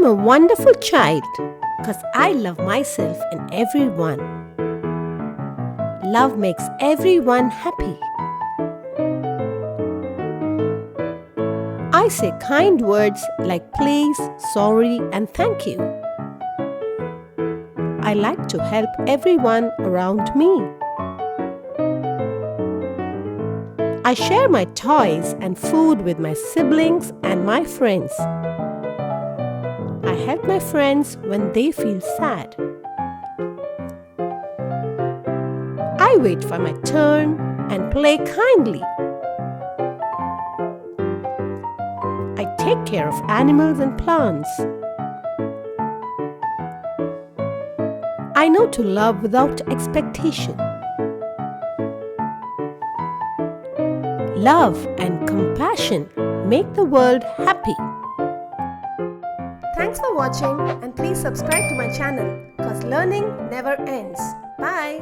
a wonderful child because I love myself and everyone. Love makes everyone happy. I say kind words like please, sorry, and thank you. I like to help everyone around me. I share my toys and food with my siblings and my friends. I help my friends when they feel sad. I wait for my turn and play kindly. I take care of animals and plants. I know to love without expectation. Love and compassion make the world happy. Thanks for watching and please subscribe to my channel because learning never ends. Bye.